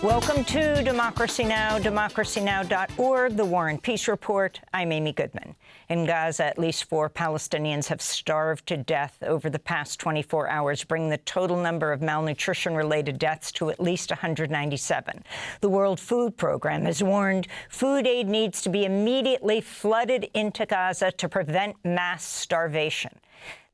Welcome to Democracy Now!, democracynow.org, the War and Peace Report. I'm Amy Goodman. In Gaza, at least 4 Palestinians have starved to death over the past 24 hours, bringing the total number of malnutrition-related deaths to at least 197. The World Food Program has warned food aid needs to be immediately flooded into Gaza to prevent mass starvation.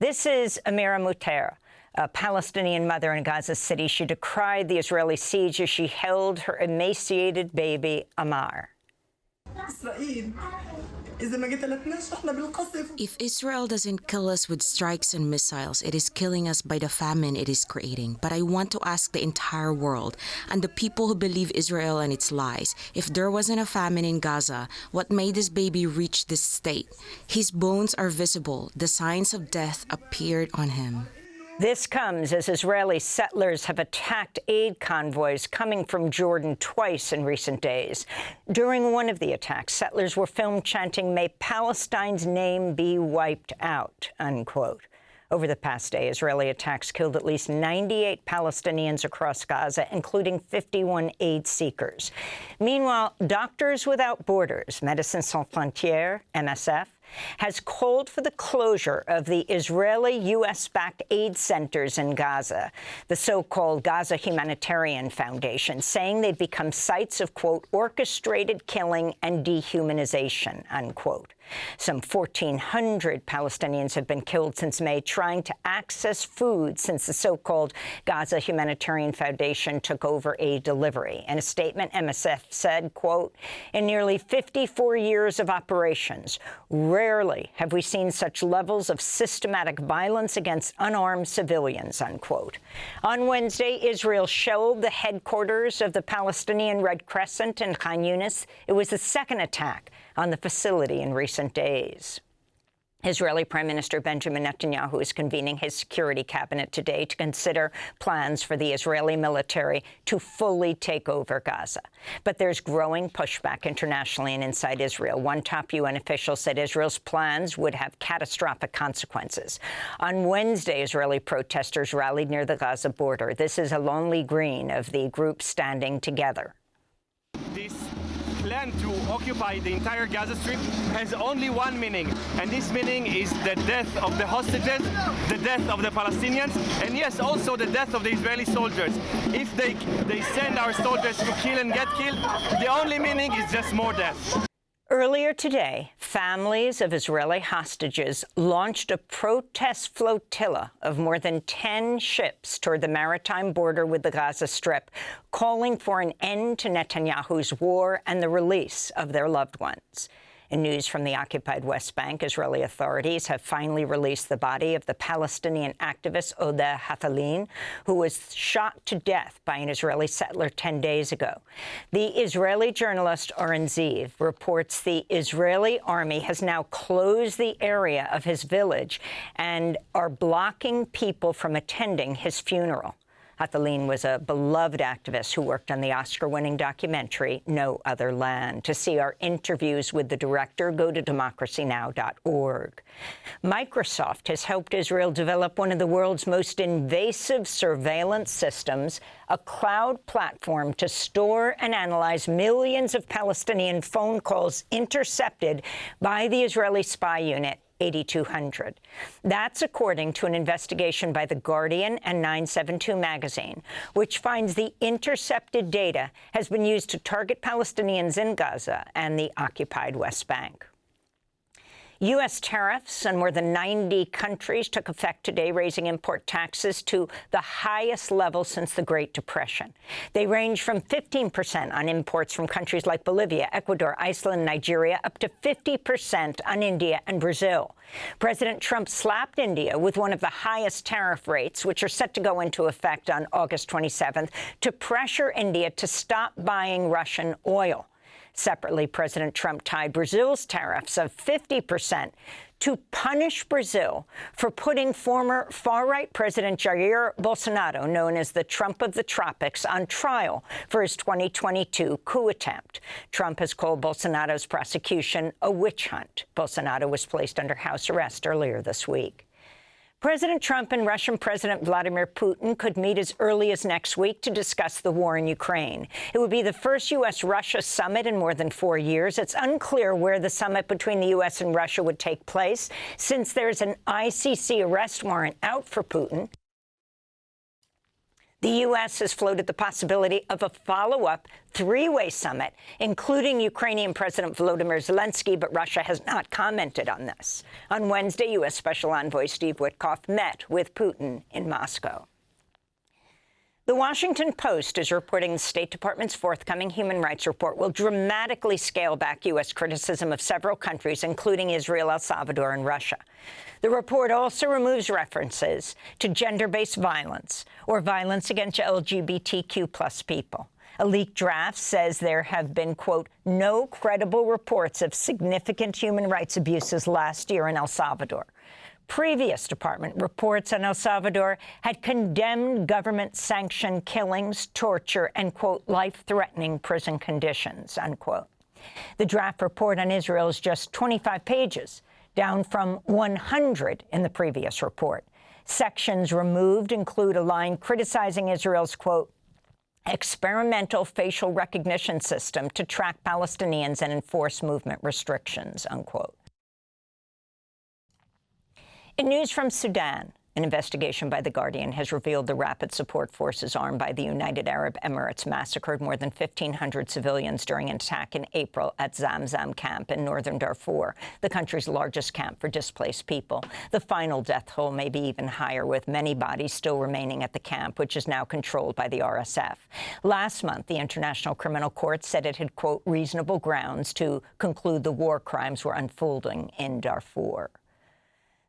This is Amira Mutera, a Palestinian mother in Gaza City. She decried the Israeli siege as she held her emaciated baby, Amar. If Israel doesn't kill us with strikes and missiles, it is killing us by the famine it is creating. But I want to ask the entire world and the people who believe Israel and its lies, if there wasn't a famine in Gaza, what made this baby reach this state? His bones are visible. The signs of death appeared on him. This comes as Israeli settlers have attacked aid convoys coming from Jordan twice in recent days. During one of the attacks, settlers were filmed chanting, "May Palestine's name be wiped out," unquote. Over the past day, Israeli attacks killed at least 98 Palestinians across Gaza, including 51 aid seekers. Meanwhile, Doctors Without Borders, Médecins Sans Frontières, MSF, has called for the closure of the Israeli U.S.-backed aid centers in Gaza, the so-called Gaza Humanitarian Foundation, saying they've become sites of, quote, orchestrated killing and dehumanization, unquote. Some 1,400 Palestinians have been killed since May trying to access food since the so-called Gaza Humanitarian Foundation took over aid delivery. In a statement, MSF said, quote, "In nearly 54 years of operations, rarely have we seen such levels of systematic violence against unarmed civilians," unquote. On Wednesday, Israel shelled the headquarters of the Palestinian Red Crescent in Khan Yunis. It was the second attack on the facility in recent days. Israeli Prime Minister Benjamin Netanyahu is convening his security cabinet today to consider plans for the Israeli military to fully take over Gaza. But there's growing pushback internationally and inside Israel. One top UN official said Israel's plans would have catastrophic consequences. On Wednesday, Israeli protesters rallied near the Gaza border. This is Alon Green of the group Standing Together. This plan to occupy the entire Gaza Strip has only one meaning, and this meaning is the death of the hostages, the death of the Palestinians, and yes, also the death of the Israeli soldiers. If they send our soldiers to kill and get killed, the only meaning is just more death. Earlier today, families of Israeli hostages launched a protest flotilla of more than 10 ships toward the maritime border with the Gaza Strip, calling for an end to Netanyahu's war and the release of their loved ones. In news from the occupied West Bank, Israeli authorities have finally released the body of the Palestinian activist Odeh Hathalin, who was shot to death by an Israeli settler 10 days ago. The Israeli journalist Oren Ziv reports the Israeli army has now closed the area of his village and are blocking people from attending his funeral. Hathalin was a beloved activist who worked on the Oscar-winning documentary No Other Land. To see our interviews with the director, go to democracynow.org. Microsoft has helped Israel develop one of the world's most invasive surveillance systems, a cloud platform to store and analyze millions of Palestinian phone calls intercepted by the Israeli spy unit 8200. That's according to an investigation by The Guardian and 972 magazine, which finds the intercepted data has been used to target Palestinians in Gaza and the occupied West Bank. U.S. tariffs on more than 90 countries took effect today, raising import taxes to the highest level since the Great Depression. They range from 15% on imports from countries like Bolivia, Ecuador, Iceland, Nigeria, up to 50% on India and Brazil. President Trump slapped India with one of the highest tariff rates, which are set to go into effect on August 27th, to pressure India to stop buying Russian oil. Separately, President Trump tied Brazil's tariffs of 50% to punish Brazil for putting former far-right President Jair Bolsonaro, known as the Trump of the tropics, on trial for his 2022 coup attempt. Trump has called Bolsonaro's prosecution a witch hunt. Bolsonaro was placed under house arrest earlier this week. President Trump and Russian President Vladimir Putin could meet as early as next week to discuss the war in Ukraine. It would be the first U.S.-Russia summit in more than 4 years. It's unclear where the summit between the U.S. and Russia would take place, since there's an ICC arrest warrant out for Putin. The U.S. has floated the possibility of a follow-up three-way summit, including Ukrainian President Volodymyr Zelensky, but Russia has not commented on this. On Wednesday, U.S. Special Envoy Steve Witkoff met with Putin in Moscow. The Washington Post is reporting the State Department's forthcoming human rights report will dramatically scale back U.S. criticism of several countries, including Israel, El Salvador, and Russia. The report also removes references to gender-based violence or violence against LGBTQ+ people. A leaked draft says there have been, quote, no credible reports of significant human rights abuses last year in El Salvador. Previous department reports on El Salvador had condemned government-sanctioned killings, torture, and, quote, life-threatening prison conditions, unquote. The draft report on Israel is just 25 pages, down from 100 in the previous report. Sections removed include a line criticizing Israel's, quote, experimental facial recognition system to track Palestinians and enforce movement restrictions, unquote. In news from Sudan, an investigation by The Guardian has revealed the rapid support forces armed by the United Arab Emirates massacred more than 1,500 civilians during an attack in April at Zamzam camp in northern Darfur, the country's largest camp for displaced people. The final death toll may be even higher, with many bodies still remaining at the camp, which is now controlled by the RSF. Last month, the International Criminal Court said it had, quote, reasonable grounds to conclude the war crimes were unfolding in Darfur.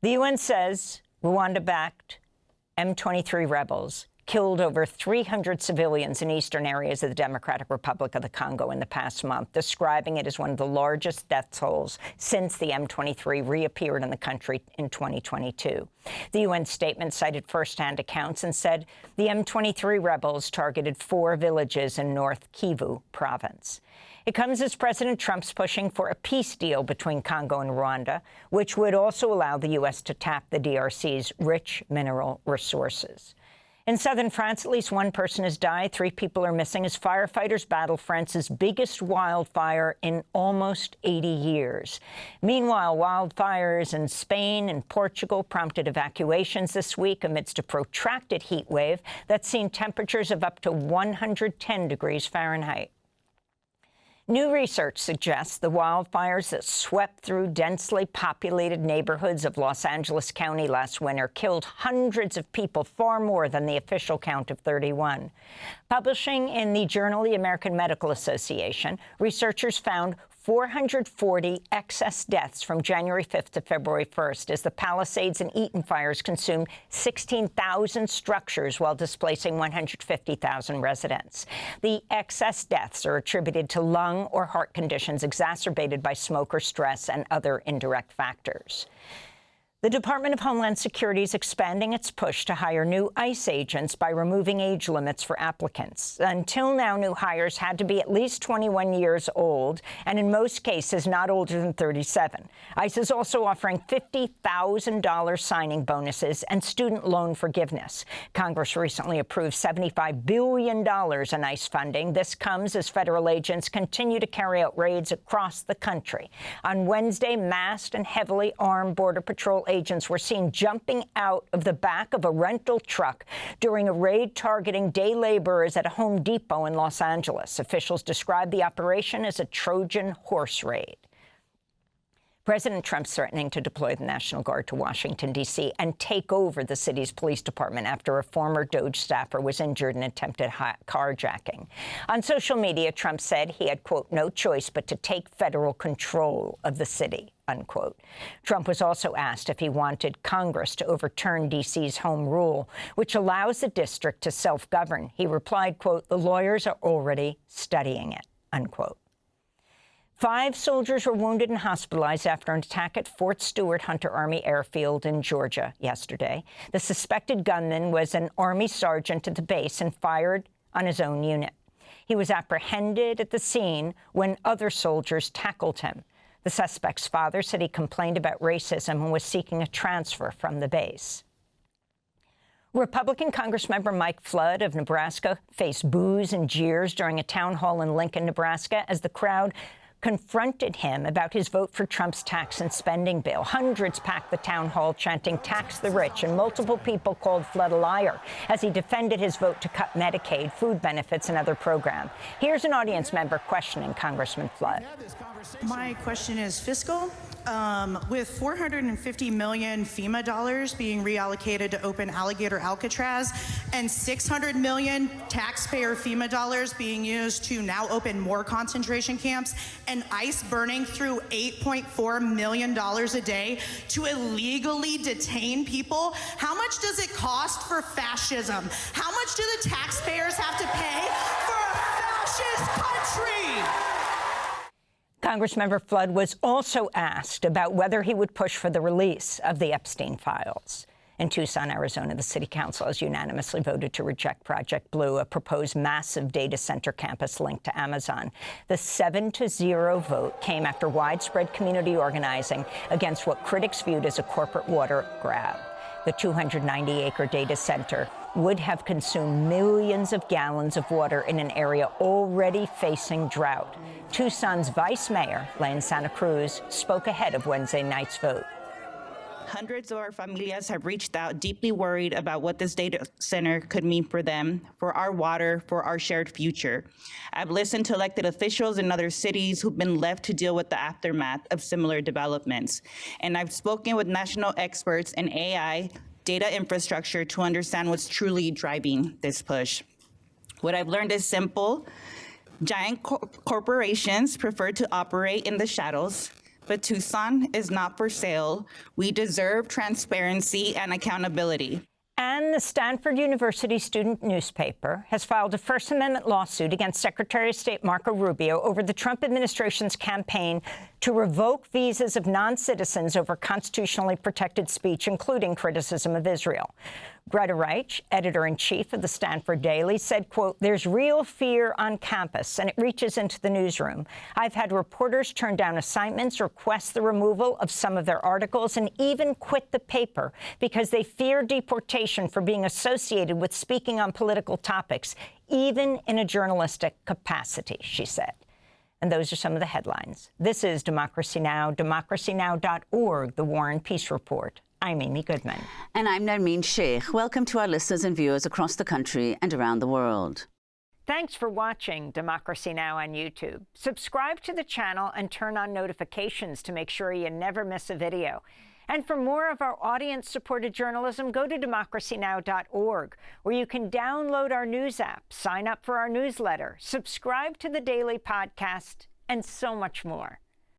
The UN says Rwanda-backed M23 rebels killed over 300 civilians in eastern areas of the Democratic Republic of the Congo in the past month, describing it as one of the largest death tolls since the M23 reappeared in the country in 2022. The UN statement cited first-hand accounts and said the M23 rebels targeted 4 villages in North Kivu province. It comes as President Trump's pushing for a peace deal between Congo and Rwanda, which would also allow the U.S. to tap the DRC's rich mineral resources. In southern France, at least one person has died. 3 people are missing as firefighters battle France's biggest wildfire in almost 80 years. Meanwhile, wildfires in Spain and Portugal prompted evacuations this week amidst a protracted heat wave that's seen temperatures of up to 110 degrees Fahrenheit. New research suggests the wildfires that swept through densely populated neighborhoods of Los Angeles County last winter killed hundreds of people, far more than the official count of 31. Publishing in the journal The American Medical Association, researchers found 440 excess deaths from January 5th to February 1st as the Palisades and Eaton fires consumed 16,000 structures while displacing 150,000 residents. The excess deaths are attributed to lung or heart conditions exacerbated by smoker stress and other indirect factors. The Department of Homeland Security is expanding its push to hire new ICE agents by removing age limits for applicants. Until now, new hires had to be at least 21 years old, and in most cases not older than 37. ICE is also offering $50,000 signing bonuses and student loan forgiveness. Congress recently approved $75 billion in ICE funding. This comes as federal agents continue to carry out raids across the country. On Wednesday, masked and heavily armed Border Patrol agents were seen jumping out of the back of a rental truck during a raid targeting day laborers at a Home Depot in Los Angeles. Officials described the operation as a Trojan horse raid. President Trump's threatening to deploy the National Guard to Washington, D.C. and take over the city's police department after a former DOJ staffer was injured in attempted carjacking. On social media, Trump said he had, quote, no choice but to take federal control of the city, unquote. Trump was also asked if he wanted Congress to overturn D.C.'s home rule, which allows the district to self-govern. He replied, quote, the lawyers are already studying it, unquote. 5 soldiers were wounded and hospitalized after an attack at Fort Stewart Hunter Army Airfield in Georgia yesterday. The suspected gunman was an Army sergeant at the base and fired on his own unit. He was apprehended at the scene when other soldiers tackled him. The suspect's father said he complained about racism and was seeking a transfer from the base. Republican Congressmember Mike Flood of Nebraska faced boos and jeers during a town hall in Lincoln, Nebraska, as the crowd confronted him about his vote for Trump's tax and spending bill. Hundreds packed the town hall chanting "Tax the Rich," and multiple people called Flood a liar as he defended his vote to cut Medicaid, food benefits, and other programs. Here's an audience member questioning Congressman Flood. My question is fiscal. With $450 million FEMA dollars being reallocated to open Alligator Alcatraz and $600 million taxpayer FEMA dollars being used to now open more concentration camps, and ICE burning through $8.4 million a day to illegally detain people, how much does it cost for fascism? How much do the taxpayers have to pay for a fascist country? Congressmember Flood was also asked about whether he would push for the release of the Epstein files. In Tucson, Arizona, the city council has unanimously voted to reject Project Blue, a proposed massive data center campus linked to Amazon. The 7-0 vote came after widespread community organizing against what critics viewed as a corporate water grab. The 290-acre data center would have consumed millions of gallons of water in an area already facing drought. Tucson's vice mayor, Lane Santa Cruz, spoke ahead of Wednesday night's vote. Hundreds of our familias have reached out, deeply worried about what this data center could mean for them, for our water, for our shared future. I've listened to elected officials in other cities who've been left to deal with the aftermath of similar developments. And I've spoken with national experts in AI, data infrastructure to understand what's truly driving this push. What I've learned is simple. Giant corporations prefer to operate in the shadows, but Tucson is not for sale. We deserve transparency and accountability. And the Stanford University student newspaper has filed a First Amendment lawsuit against Secretary of State Marco Rubio over the Trump administration's campaign to revoke visas of non-citizens over constitutionally protected speech, including criticism of Israel. Greta Reich, editor-in-chief of the Stanford Daily, said, quote, "There's real fear on campus, and it reaches into the newsroom. I've had reporters turn down assignments, request the removal of some of their articles, and even quit the paper because they fear deportation for being associated with speaking on political topics, even in a journalistic capacity," she said. And those are some of the headlines. This is Democracy Now!, democracynow.org, the War and Peace Report. I'm Amy Goodman. And I'm Nermeen Sheikh. Welcome to our listeners and viewers across the country and around the world. Thanks for watching Democracy Now! On YouTube. Subscribe to the channel and turn on notifications to make sure you never miss a video. And for more of our audience-supported journalism, go to democracynow.org, where you can download our news app, sign up for our newsletter, subscribe to the daily podcast, and so much more.